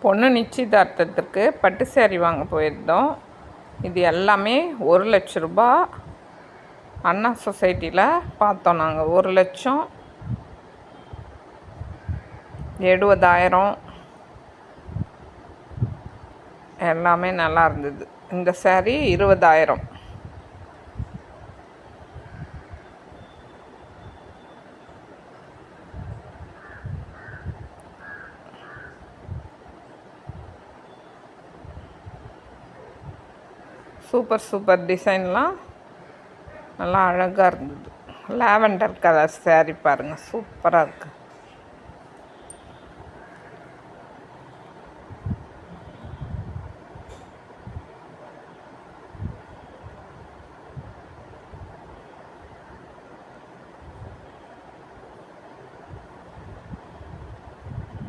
பொண்ணு நிச்சயதார்த்தத்துக்கு பட்டு சேரீ வாங்க போயிருந்தோம். இது எல்லாமே 1,00,000 ரூபா. அண்ணா சொசைட்டியில் பார்த்தோம். நாங்கள் 1,00,000, 70,000 எல்லாமே நல்லா இருந்தது. இந்த சேரீ 20,000. சூப்பர் டிசைன்லாம் நல்லா அழகாக இருந்தது. லாவெண்டர் கலர் சேரீ பாருங்கள், சூப்பராக இருக்குது.